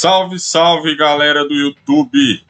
Salve, salve, galera do YouTube!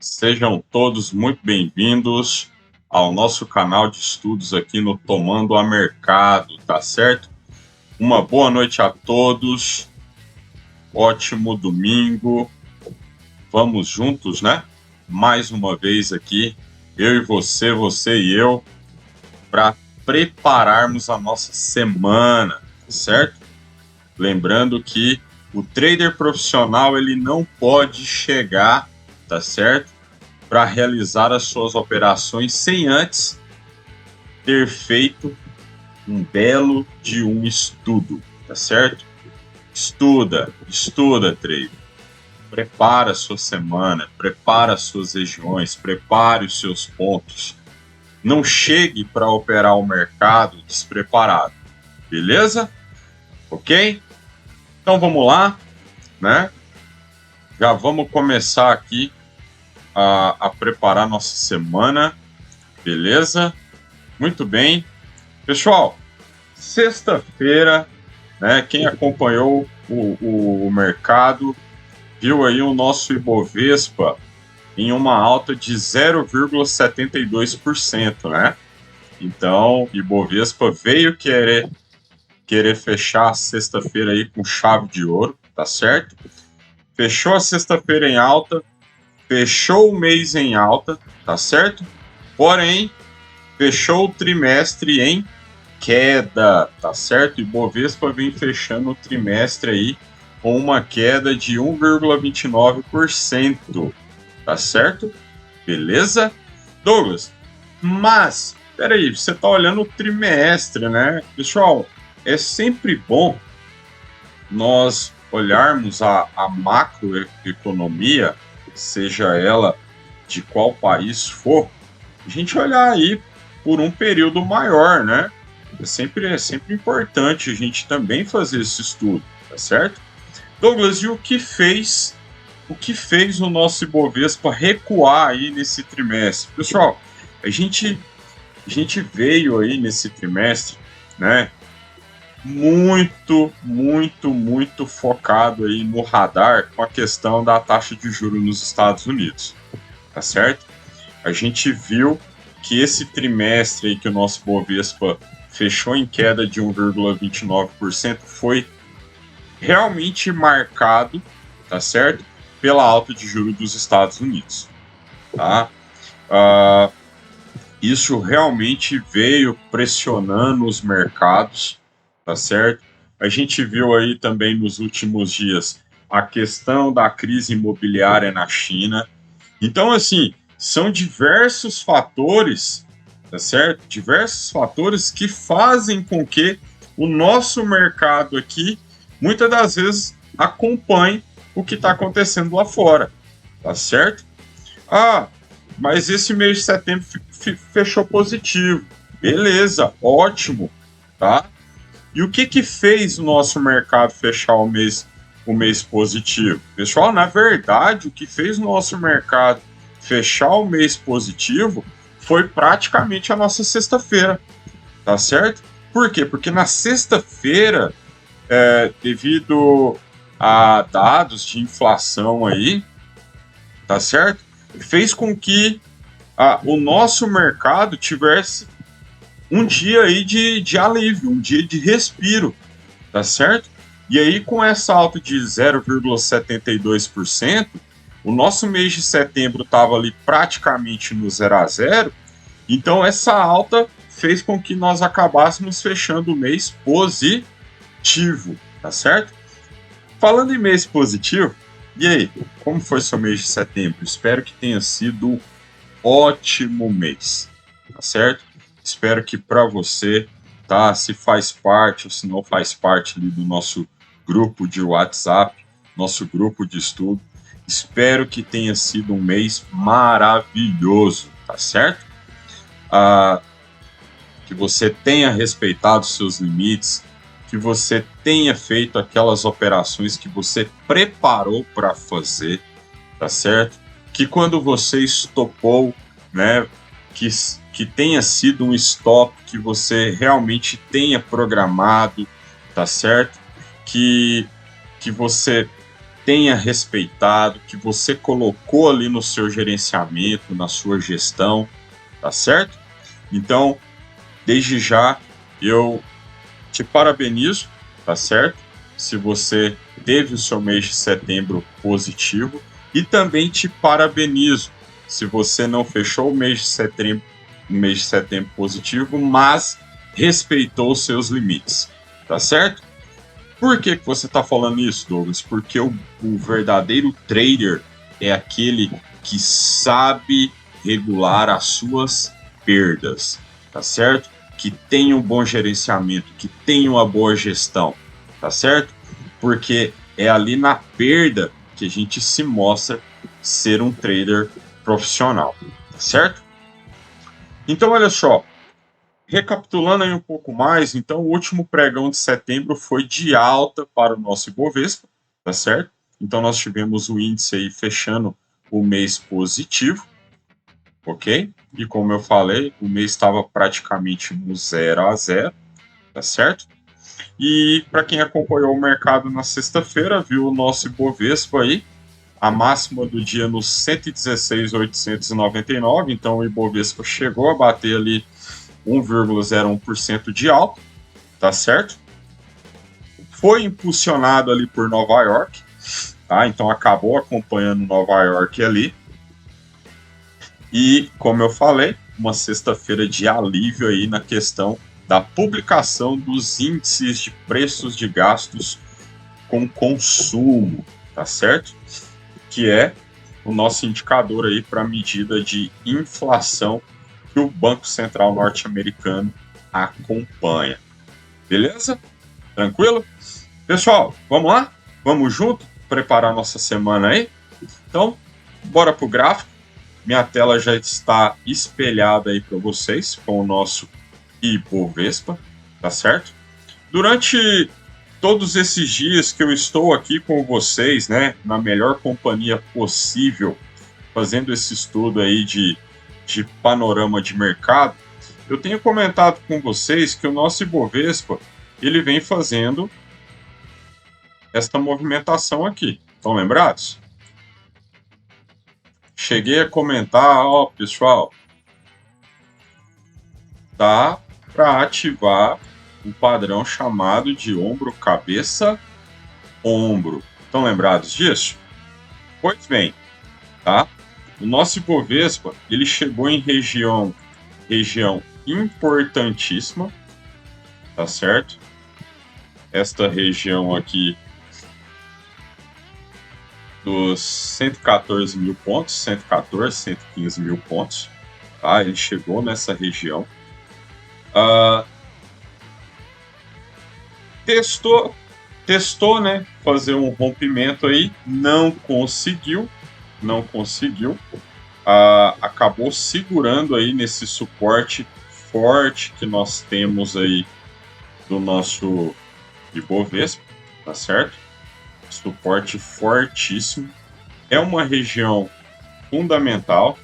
Sejam todos muito bem-vindos ao nosso canal de estudos aqui no Tomando a Mercado, tá certo? Uma boa noite a todos, ótimo domingo, vamos juntos, né? Mais uma vez aqui, eu e você, você e eu, para prepararmos a nossa semana, certo? Lembrando que o trader profissional ele não pode chegar, tá certo? Para realizar as suas operações sem antes ter feito um belo de um estudo, tá certo? Estuda, trader. Prepara a sua semana, prepara as suas regiões, prepare os seus pontos. Não chegue para operar o mercado despreparado, beleza? Ok? Então vamos lá, né? Já vamos começar aqui a preparar nossa semana, beleza? Muito bem. Pessoal, sexta-feira, né? Quem acompanhou o mercado viu aí o nosso Ibovespa em uma alta de 0,72%, né? Então, Ibovespa veio querer fechar a sexta-feira aí com chave de ouro, tá certo? Fechou a sexta-feira em alta, fechou o mês em alta, tá certo? Porém, fechou o trimestre em queda, tá certo? Ibovespa vem fechando o trimestre aí com uma queda de 1,29%, tá certo? Beleza? Douglas, mas, peraí, você tá olhando o trimestre, né? Pessoal, é sempre bom nós olharmos a macroeconomia, seja ela de qual país for, a gente olhar aí por um período maior, né? É sempre importante a gente também fazer esse estudo, tá certo? Douglas, e o que fez o nosso Ibovespa recuar aí nesse trimestre? Pessoal, a gente veio aí nesse trimestre, né? Muito focado aí no radar com a questão da taxa de juros nos Estados Unidos, tá certo? A gente viu que esse trimestre aí que o nosso Bovespa fechou em queda de 1,29% foi realmente marcado, tá certo? Pela alta de juros dos Estados Unidos, tá? Isso realmente veio pressionando os mercados, tá certo? A gente viu aí também nos últimos dias a questão da crise imobiliária na China. Então, assim, são diversos fatores, tá certo? Diversos fatores que fazem com que o nosso mercado aqui, muitas das vezes, acompanhe o que está acontecendo lá fora, tá certo? Mas esse mês de setembro fechou positivo. Beleza, ótimo, tá? E o que fez o nosso mercado fechar o mês positivo? Pessoal, na verdade, o que fez o nosso mercado fechar o mês positivo foi praticamente a nossa sexta-feira, tá certo? Por quê? Porque na sexta-feira, devido a dados de inflação aí, tá certo? Fez com que o nosso mercado tivesse um dia aí de alívio, um dia de respiro, tá certo? E aí, com essa alta de 0,72%, o nosso mês de setembro estava ali praticamente no 0 a 0, então essa alta fez com que nós acabássemos fechando o mês positivo, tá certo? Falando em mês positivo, e aí, como foi seu mês de setembro? Espero que tenha sido ótimo mês, tá certo? Espero que para você, tá? Se faz parte ou se não faz parte ali do nosso grupo de WhatsApp, nosso grupo de estudo, espero que tenha sido um mês maravilhoso, tá certo? Que você tenha respeitado seus limites, que você tenha feito aquelas operações que você preparou para fazer, tá certo? Que quando você estopou, né, que tenha sido um stop que você realmente tenha programado, tá certo? Que você tenha respeitado, que você colocou ali no seu gerenciamento, na sua gestão, tá certo? Então, desde já, eu te parabenizo, tá certo? Se você teve o seu mês de setembro positivo, e também te parabenizo se você não fechou o mês de setembro positivo, mas respeitou os seus limites, tá certo? Por que você está falando isso, Douglas? Porque o verdadeiro trader é aquele que sabe regular as suas perdas, tá certo? Que tem um bom gerenciamento, que tem uma boa gestão, tá certo? Porque é ali na perda que a gente se mostra ser um trader profissional, tá certo? Então, olha só, recapitulando aí um pouco mais, então o último pregão de setembro foi de alta para o nosso Ibovespa, tá certo? Então nós tivemos o índice aí fechando o mês positivo, ok? E como eu falei, o mês estava praticamente no 0 a 0, tá certo? E para quem acompanhou o mercado na sexta-feira, viu o nosso Ibovespa aí, a máxima do dia nos 116.899, então o Ibovespa chegou a bater ali 1,01% de alta, tá certo? Foi impulsionado ali por Nova York, tá? Então acabou acompanhando Nova York ali. E, como eu falei, uma sexta-feira de alívio aí na questão da publicação dos índices de preços de gastos com consumo, tá certo? Que é o nosso indicador aí para a medida de inflação que o Banco Central norte-americano acompanha. Beleza? Tranquilo? Pessoal, vamos lá? Vamos junto preparar nossa semana aí? Então, bora pro gráfico. Minha tela já está espelhada aí para vocês com o nosso Ibovespa, tá certo? Durante todos esses dias que eu estou aqui com vocês, né, na melhor companhia possível, fazendo esse estudo aí de panorama de mercado, eu tenho comentado com vocês que o nosso Ibovespa ele vem fazendo esta movimentação aqui. Estão lembrados? Cheguei a comentar, ó, pessoal, dá para ativar um padrão chamado de ombro, cabeça, ombro. Estão lembrados disso? Pois bem, tá? O nosso Ibovespa, ele chegou em região importantíssima, tá certo? Esta região aqui dos 114 mil pontos, 114, 115 mil pontos, tá? Ele chegou nessa região. Testou, né? Fazer um rompimento aí, não conseguiu. Acabou segurando aí nesse suporte forte que nós temos aí do nosso Ibovespa, tá certo? Suporte fortíssimo. É uma região fundamental,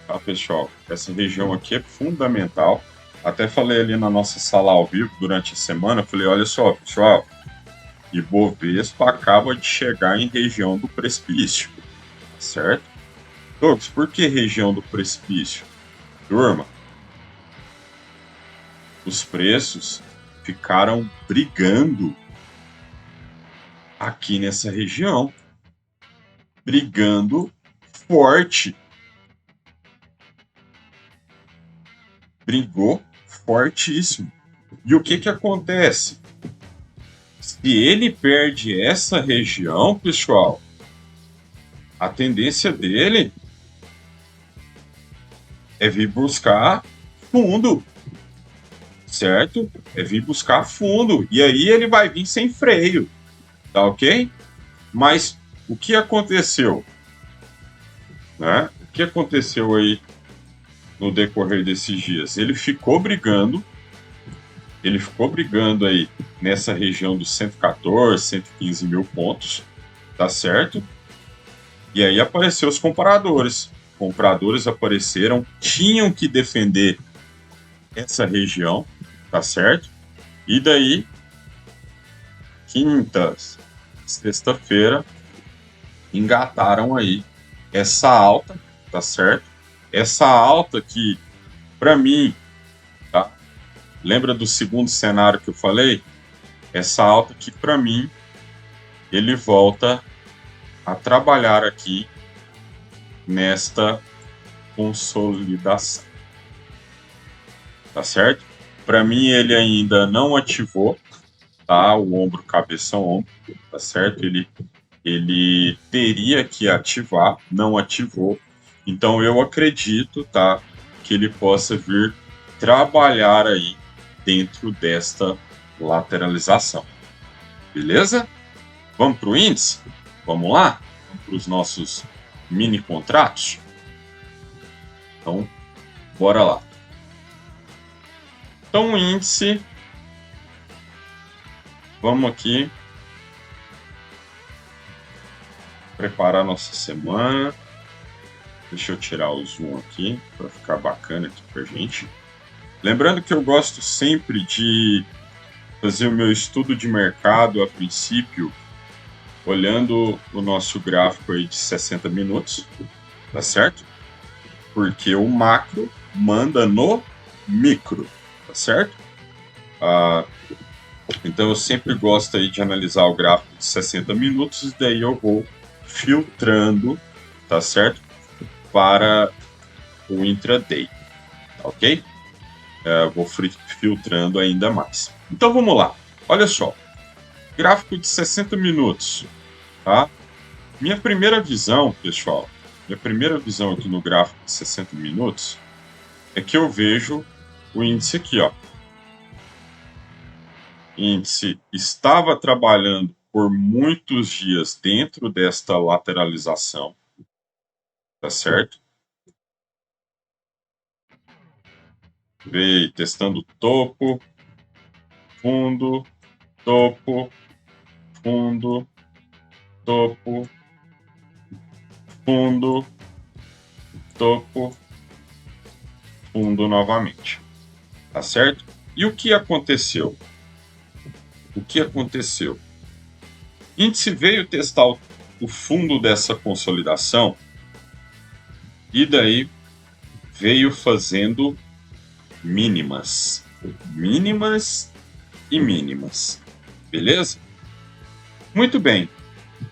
tá, pessoal? Essa região aqui é fundamental. Até falei ali na nossa sala ao vivo durante a semana, falei, olha só, pessoal, Ibovespa acaba de chegar em região do precipício, certo? Douglas, por que região do precipício? Turma, os preços ficaram brigando aqui nessa região. Brigando forte. Brigou fortíssimo. E o que acontece? Se ele perde essa região, pessoal, a tendência dele é vir buscar fundo, certo? É vir buscar fundo. E aí ele vai vir sem freio, tá ok? Mas o que aconteceu? Né? O que aconteceu aí no decorrer desses dias? Ele ficou brigando aí nessa região dos 114, 115 mil pontos, tá certo? E aí apareceu os compradores. Compradores apareceram, tinham que defender essa região, tá certo? E daí, quinta, sexta-feira, engataram aí essa alta, tá certo? Essa alta que, para mim, tá? Lembra do segundo cenário que eu falei? Essa alta que, para mim, ele volta a trabalhar aqui nesta consolidação, tá certo? Para mim, ele ainda não ativou, tá? O ombro, cabeça, ombro, tá certo? Ele teria que ativar, não ativou. Então, eu acredito, tá? Que ele possa vir trabalhar aí dentro desta lateralização. Beleza? Vamos para o índice? Vamos lá? Vamos para os nossos mini contratos? Então, bora lá. Então, o índice, vamos aqui preparar nossa semana. Deixa eu tirar o zoom aqui para ficar bacana aqui para gente. Lembrando que eu gosto sempre de fazer o meu estudo de mercado a princípio, olhando o nosso gráfico aí de 60 minutos, tá certo? Porque o macro manda no micro, tá certo? Então eu sempre gosto aí de analisar o gráfico de 60 minutos e daí eu vou filtrando, tá certo? Para o intraday, ok? Vou filtrando ainda mais. Então vamos lá, olha só, gráfico de 60 minutos, tá? Minha primeira visão, pessoal, aqui no gráfico de 60 minutos é que eu vejo o índice aqui, ó. O índice estava trabalhando por muitos dias dentro desta lateralização, tá certo? Veio testando topo, fundo, topo, fundo, topo, fundo, topo, fundo novamente, tá certo? E o que aconteceu? O índice veio testar o fundo dessa consolidação e daí veio fazendo mínimas, beleza? Muito bem,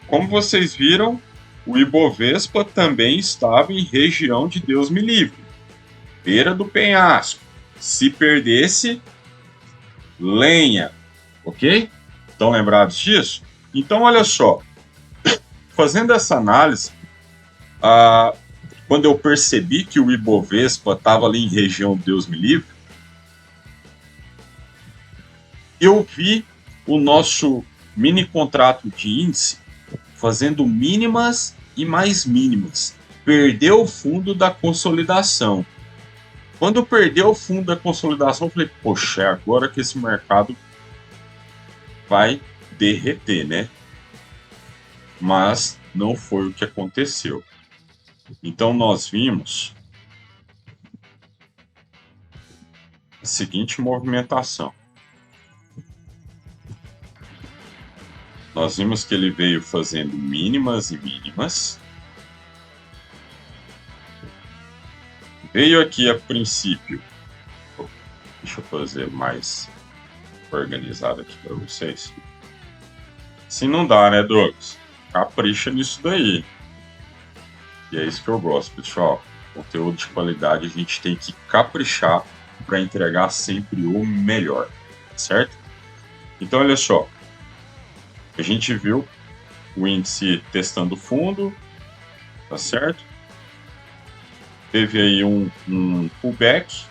como vocês viram, o Ibovespa também estava em região de Deus me livre, beira do penhasco. Se perdesse, lenha, ok? Estão lembrados disso? Então, olha só, fazendo essa análise, quando eu percebi que o Ibovespa estava ali em região Deus me livre, eu vi o nosso mini contrato de índice fazendo mínimas e mais mínimas. Perdeu o fundo da consolidação. Quando perdeu o fundo da consolidação, eu falei, poxa, é agora que esse mercado vai derreter, né? Mas não foi o que aconteceu. Então nós vimos a seguinte movimentação. Nós vimos que ele veio fazendo mínimas e mínimas. Veio aqui a princípio. Deixa eu fazer mais organizado aqui para vocês. Se não dá, né, Douglas? Capricha nisso daí. E é isso que eu gosto, pessoal. Conteúdo de qualidade, a gente tem que caprichar para entregar sempre o melhor, certo? Então, olha só. A gente viu o índice testando fundo, tá certo? Teve aí um pullback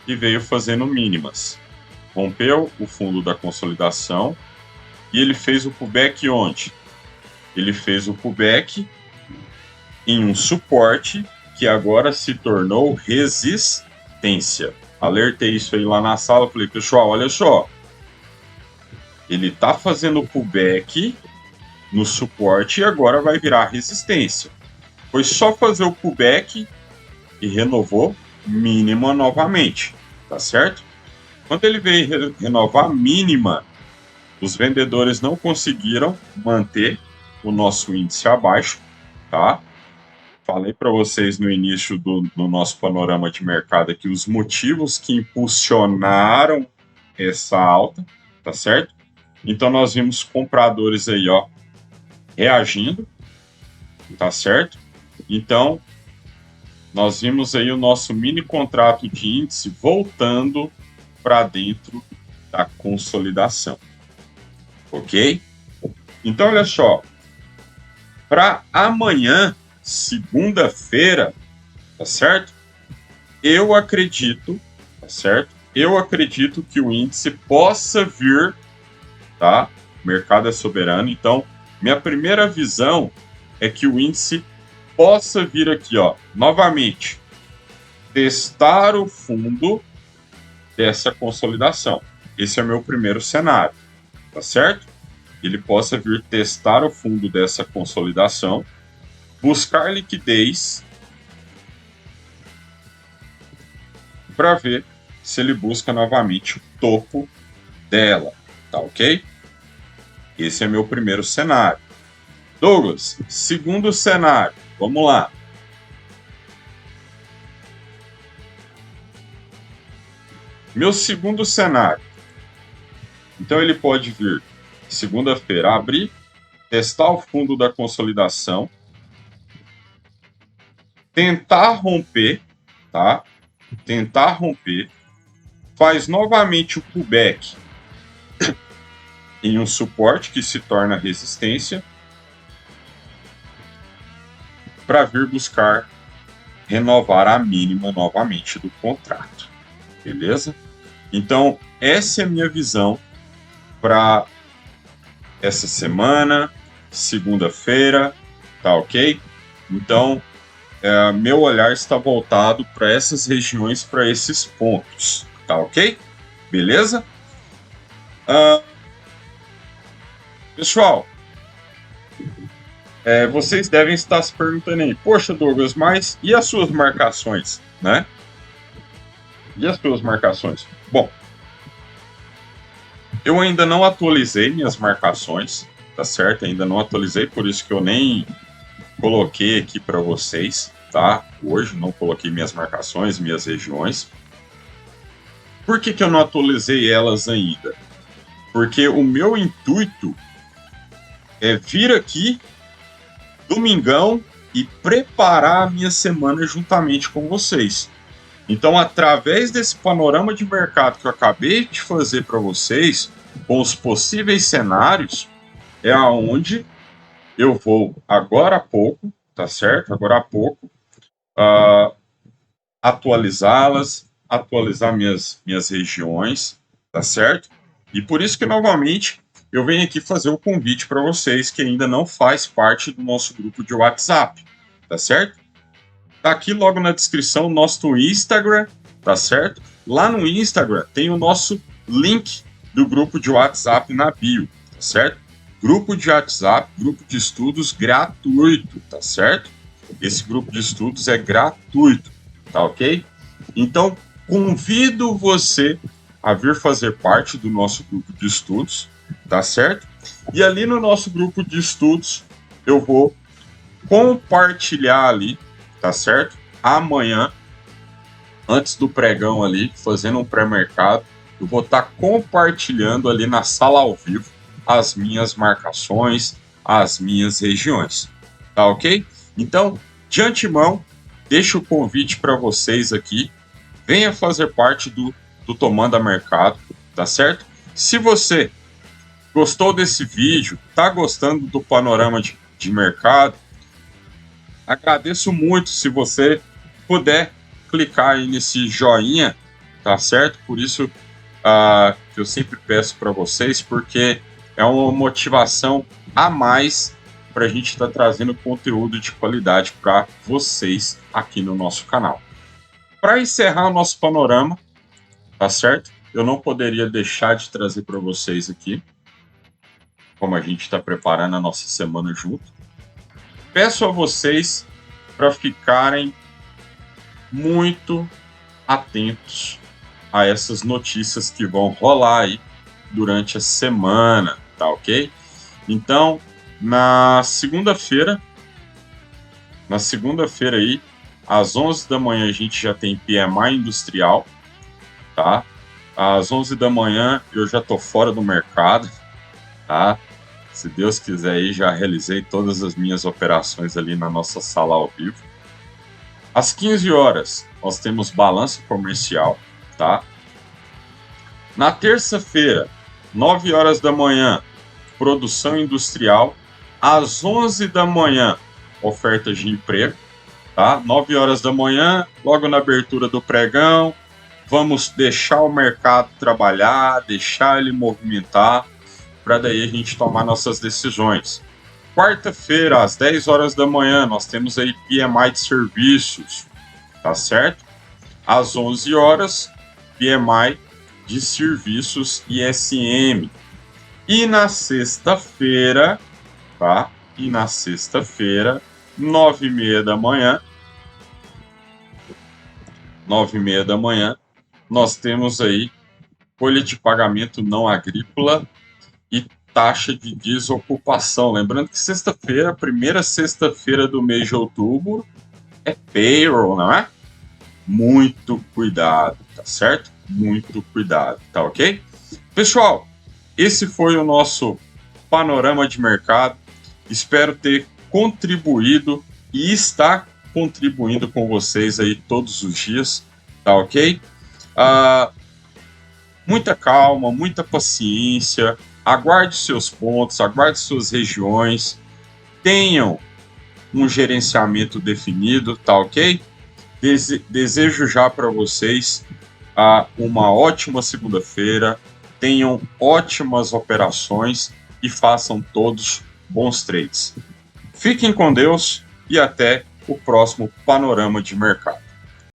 e veio fazendo mínimas. Rompeu o fundo da consolidação e ele fez o pullback onde? Ele fez o pullback em um suporte que agora se tornou resistência. Alertei isso aí lá na sala, falei, pessoal, olha só. Ele está fazendo o pullback no suporte e agora vai virar resistência. Foi só fazer o pullback e renovou mínima novamente, tá certo? Quando ele veio renovar mínima, os vendedores não conseguiram manter o nosso índice abaixo, tá? Falei para vocês no início do nosso panorama de mercado aqui os motivos que impulsionaram essa alta, tá certo? Então nós vimos compradores aí, ó, reagindo, tá certo? Então nós vimos aí o nosso mini contrato de índice voltando para dentro da consolidação, ok? Então olha só, para amanhã, segunda-feira, tá certo? Eu acredito, tá certo? Eu acredito que o índice possa vir, tá? O mercado é soberano, então minha primeira visão é que o índice possa vir aqui, ó, novamente, testar o fundo dessa consolidação. Esse é o meu primeiro cenário, tá certo? Ele possa vir testar o fundo dessa consolidação, buscar liquidez para ver se ele busca novamente o topo dela, tá ok? Esse é meu primeiro cenário. Douglas, segundo cenário, vamos lá. Meu segundo cenário. Então ele pode vir segunda-feira abrir, testar o fundo da consolidação, tentar romper, tá? Tentar romper, faz novamente o pullback em um suporte que se torna resistência para vir buscar renovar a mínima novamente do contrato, beleza? Então essa é a minha visão para essa semana, segunda-feira, tá ok? Então meu olhar está voltado para essas regiões, para esses pontos, tá ok? Beleza? Pessoal, vocês devem estar se perguntando aí, poxa Douglas, mas e as suas marcações, né? E as suas marcações? Bom, eu ainda não atualizei minhas marcações, tá certo? Ainda não atualizei, por isso que eu nem coloquei aqui para vocês, tá? Hoje não coloquei minhas marcações, minhas regiões. Por que eu não atualizei elas ainda? Porque o meu intuito é vir aqui domingão e preparar a minha semana juntamente com vocês. Então, através desse panorama de mercado que eu acabei de fazer para vocês, com os possíveis cenários, é aonde eu vou agora há pouco, tá certo? Agora há pouco, atualizá-las, atualizar minhas regiões, tá certo? E por isso que, novamente, eu venho aqui fazer o convite para vocês que ainda não faz parte do nosso grupo de WhatsApp, tá certo? Tá aqui logo na descrição o nosso Instagram, tá certo? Lá no Instagram tem o nosso link do grupo de WhatsApp na bio, tá certo? Grupo de WhatsApp, grupo de estudos gratuito, tá certo? Esse grupo de estudos é gratuito, tá ok? Então, convido você a vir fazer parte do nosso grupo de estudos, tá certo? E ali no nosso grupo de estudos, eu vou compartilhar ali, tá certo? Amanhã, antes do pregão ali, fazendo um pré-mercado, eu vou estar compartilhando ali na sala ao vivo as minhas marcações, as minhas regiões, tá ok? Então, de antemão, deixo o convite para vocês aqui, venha fazer parte do Tomando a Mercado, tá certo? Se você gostou desse vídeo, tá gostando do panorama de mercado, agradeço muito se você puder clicar aí nesse joinha, tá certo? Por isso que eu sempre peço para vocês, porque é uma motivação a mais para a gente estar trazendo conteúdo de qualidade para vocês aqui no nosso canal. Para encerrar o nosso panorama, tá certo? Eu não poderia deixar de trazer para vocês aqui, como a gente está preparando a nossa semana junto. Peço a vocês para ficarem muito atentos a essas notícias que vão rolar aí durante a semana, tá ok? Então, Na segunda-feira aí, às 11 da manhã, a gente já tem PMI industrial, tá? Às 11 da manhã eu já tô fora do mercado, tá? Se Deus quiser aí, já realizei todas as minhas operações ali na nossa sala ao vivo. Às 15 horas, nós temos balanço comercial, tá? Na terça-feira, 9 horas da manhã, produção industrial. Às 11 da manhã, ofertas de emprego, tá? 9 horas da manhã, logo na abertura do pregão, vamos deixar o mercado trabalhar, deixar ele movimentar, para daí a gente tomar nossas decisões. Quarta-feira, às 10 horas da manhã, nós temos aí PMI de serviços, tá certo? Às 11 horas, PMI de serviços ISM. E na sexta-feira, tá? E na sexta-feira, 9h30 da manhã, 9h30 da manhã, nós temos aí folha de pagamento não agrícola e taxa de desocupação. Lembrando que sexta-feira, primeira sexta-feira do mês de outubro, é payroll, não é? Muito cuidado, tá certo? Muito cuidado, tá ok? Pessoal, esse foi o nosso panorama de mercado. Espero ter contribuído e estar contribuindo com vocês aí todos os dias, tá ok? Muita calma, muita paciência, aguarde seus pontos, aguarde suas regiões, tenham um gerenciamento definido, tá ok? Desejo já para vocês uma ótima segunda-feira, tenham ótimas operações e façam todos bons trades. Fiquem com Deus e até o próximo Panorama de Mercado.